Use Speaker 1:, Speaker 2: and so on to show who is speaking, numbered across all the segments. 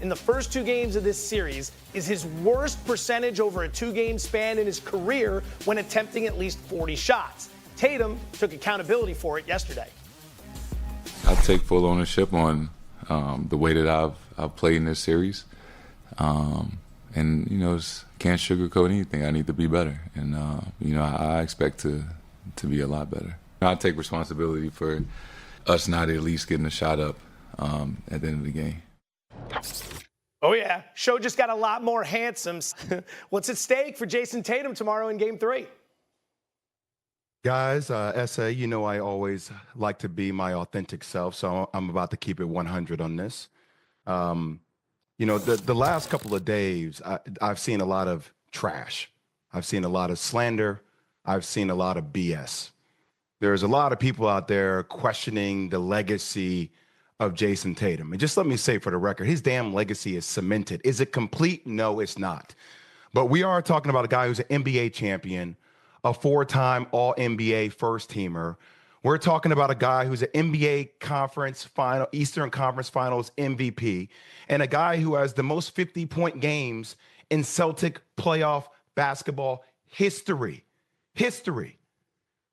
Speaker 1: in the first 2 games of this series is his worst percentage over a 2-game span in his career when attempting at least 40 shots. Tatum took accountability for it yesterday.
Speaker 2: I take full ownership on the way that I've played in this series. And, can't sugarcoat anything. I need to be better. And, I expect to be a lot better. I take responsibility for us not at least getting a shot up at the end of the game.
Speaker 1: Oh, yeah. Show just got a lot more handsome. What's at stake for Jayson Tatum tomorrow in Game 3?
Speaker 3: Guys, SA, I always like to be my authentic self, so I'm about to keep it 100 on this. The last couple of days, I've seen a lot of trash. I've seen a lot of slander. I've seen a lot of BS. There's a lot of people out there questioning the legacy of Jayson Tatum. And just let me say for the record, his damn legacy is cemented. Is it complete? No, it's not. But we are talking about a guy who's an NBA champion, a 4-time All-NBA first-teamer. We're talking about a guy who's an NBA Conference Final, Eastern Conference Finals MVP, and a guy who has the most 50-point games in Celtic playoff basketball history.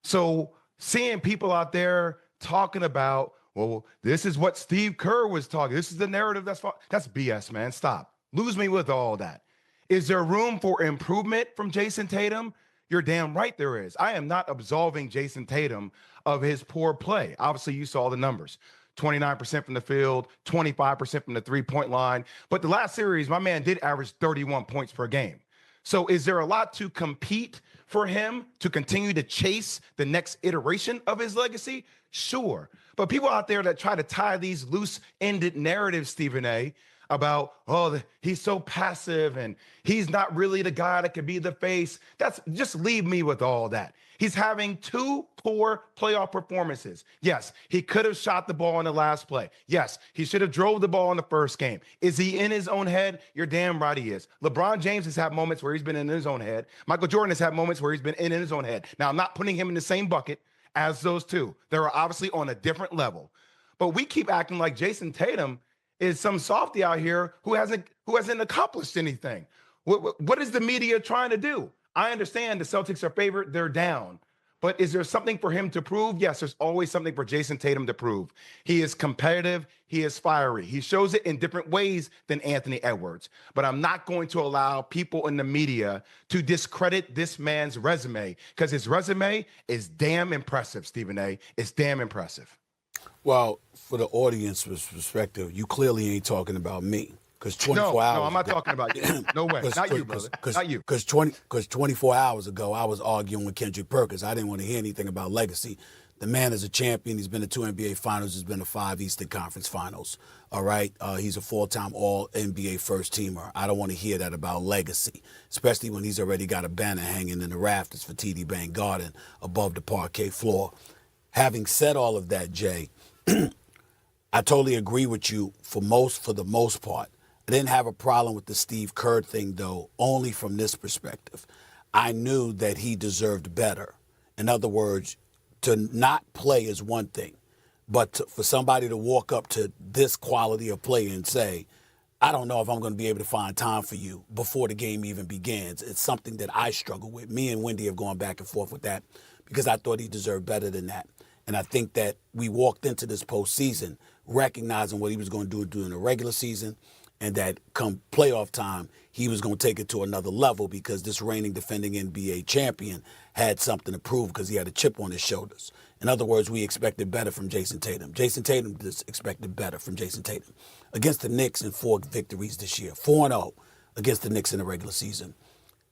Speaker 3: So seeing people out there talking about, well, this is what Steve Kerr was talking. This is the narrative. That's BS, man. Stop. Lose me with all that. Is there room for improvement from Jayson Tatum? You're damn right there is. I am not absolving Jayson Tatum of his poor play. Obviously, you saw the numbers. 29% from the field, 25% from the three-point line. But the last series, my man did average 31 points per game. So is there a lot to compete for him to continue to chase the next iteration of his legacy? Sure. But people out there that try to tie these loose-ended narratives, Stephen A., about, he's so passive and he's not really the guy that could be the face. Just leave me with all that. He's having 2 poor playoff performances. Yes, he could have shot the ball in the last play. Yes, he should have drove the ball in the first game. Is he in his own head? You're damn right he is. LeBron James has had moments where he's been in his own head. Michael Jordan has had moments where he's been in his own head. Now, I'm not putting him in the same bucket as those two. They're obviously on a different level. But we keep acting like Jayson Tatum is some softy out here who hasn't accomplished anything. What is the media trying to do? I understand the Celtics are favored, they're down. But is there something for him to prove? Yes, there's always something for Jayson Tatum to prove. He is competitive, he is fiery. He shows it in different ways than Anthony Edwards. But I'm not going to allow people in the media to discredit this man's resume, because his resume is damn impressive, Stephen A. It's damn impressive.
Speaker 4: Well, for the audience perspective, you clearly ain't talking about me. Because 24 hours.
Speaker 3: No, I'm not talking about you. No way. Not you, brother. Not you.
Speaker 4: Because 24 hours ago, I was arguing with Kendrick Perkins. I didn't want to hear anything about legacy. The man is a champion. He's been to 2 NBA Finals. He's been to 5 Eastern Conference Finals. All right? He's a 4-time All-NBA first-teamer. I don't want to hear that about legacy, especially when he's already got a banner hanging in the rafters for TD Bank Garden above the parquet floor. Having said all of that, Jay, I totally agree with you for the most part. I didn't have a problem with the Steve Kerr thing, though, only from this perspective. I knew that he deserved better. In other words, to not play is one thing, but for somebody to walk up to this quality of play and say, I don't know if I'm going to be able to find time for you before the game even begins. It's something that I struggle with. Me and Wendy have gone back and forth with that because I thought he deserved better than that. And I think that we walked into this postseason recognizing what he was going to do during the regular season, and that come playoff time, he was going to take it to another level because this reigning defending NBA champion had something to prove because he had a chip on his shoulders. In other words, we expected better from Jayson Tatum. Jayson Tatum just expected better from Jayson Tatum. Against the Knicks in 4 victories this year, 4-0 against the Knicks in the regular season.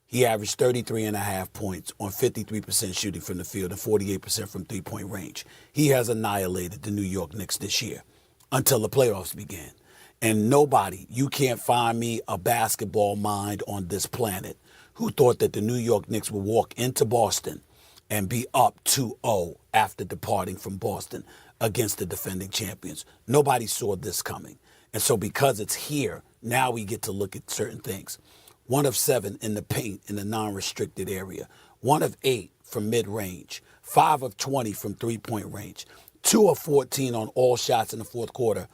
Speaker 4: He averaged 33.5 points on 53% shooting from the field and 48% from three-point range. He has annihilated the New York Knicks this year until the playoffs began. And nobody, you can't find me a basketball mind on this planet who thought that the New York Knicks would walk into Boston and be up 2-0 after departing from Boston against the defending champions. Nobody saw this coming. And so because it's here, now we get to look at certain things. 1 of 7 in the paint in the non-restricted area. 1 of 8 from mid-range. 5 of 20 from three-point range. 2 of 14 on all shots in the fourth quarter.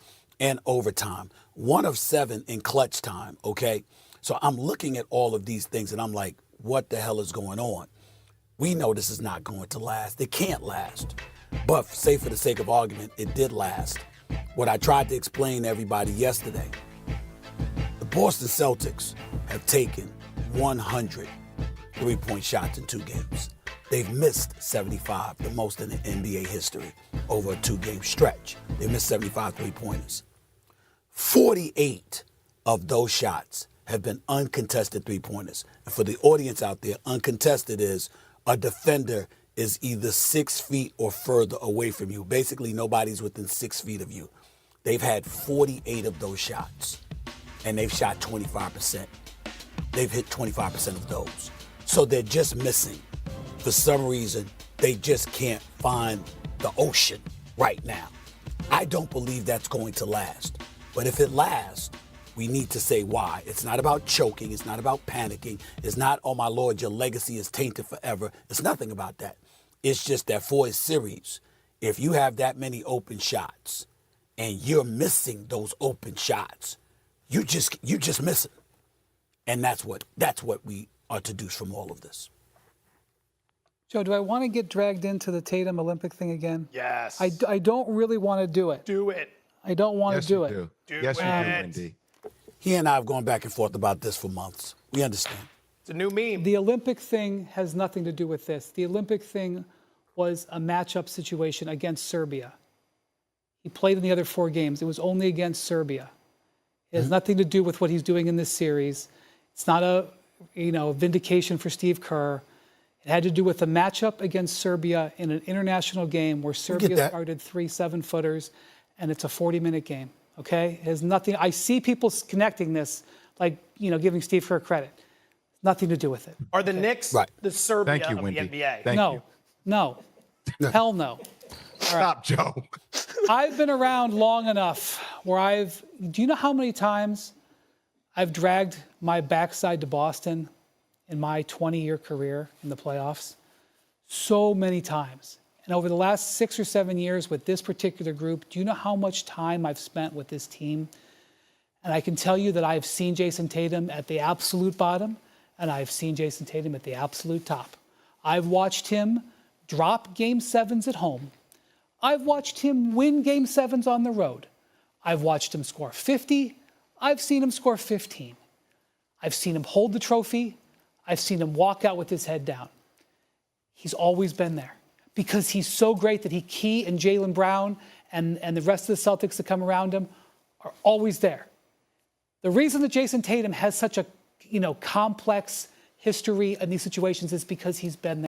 Speaker 4: and overtime. 1 of 7 in clutch time, okay? So I'm looking at all of these things, and I'm like, what the hell is going on? We know this is not going to last. It can't last. But say for the sake of argument, it did last. What I tried to explain to everybody yesterday, the Boston Celtics have taken 100 three-point shots in 2 games. They've missed 75, the most in the NBA history, over a 2-game stretch. They missed 75 three-pointers. 48 of those shots have been uncontested three-pointers. And for the audience out there, uncontested is a defender is either 6 feet or further away from you. Basically, nobody's within 6 feet of you. They've had 48 of those shots, and they've shot 25%. They've hit 25% of those. So they're just missing. For some reason, they just can't find the ocean right now. I don't believe that's going to last. But if it lasts, we need to say why. It's not about choking. It's not about panicking. It's not, oh my Lord, your legacy is tainted forever. It's nothing about that. It's just that for a series, if you have that many open shots and you're missing those open shots, you just miss it. And that's what we are to deduce from all of this.
Speaker 5: Joe, do I want to get dragged into the Tatum Olympic thing again?
Speaker 1: Yes.
Speaker 5: I don't really want to do it.
Speaker 1: Do it.
Speaker 5: I don't want to do it.
Speaker 3: Yes, you do, Wendy.
Speaker 4: He and I have gone back and forth about this for months. We understand.
Speaker 1: It's a new meme.
Speaker 5: The Olympic thing has nothing to do with this. The Olympic thing was a matchup situation against Serbia. He played in the other 4 games. It was only against Serbia. It has nothing to do with what he's doing in this series. It's not a vindication for Steve Kerr. It had to do with a matchup against Serbia in an international game where Serbia started 3 7-footers, and it's a 40-minute game. Okay, it has nothing. I see people connecting this, like giving Steve Kerr credit. Nothing to do with it.
Speaker 1: Are the Knicks the Serbia of the NBA?
Speaker 5: No, hell no.
Speaker 3: Stop, Joe.
Speaker 5: I've been around long enough where do you know how many times I've dragged my backside to Boston in my 20-year career in the playoffs? So many times. And over the last 6 or 7 years with this particular group, do you know how much time I've spent with this team? And I can tell you that I've seen Jayson Tatum at the absolute bottom, and I've seen Jayson Tatum at the absolute top. I've watched him drop Game 7s at home. I've watched him win Game 7s on the road. I've watched him score 50. I've seen him score 15. I've seen him hold the trophy. I've seen him walk out with his head down. He's always been there because he's so great that he and Jaylen Brown and the rest of the Celtics that come around him are always there. The reason that Jayson Tatum has such a complex history in these situations is because he's been there.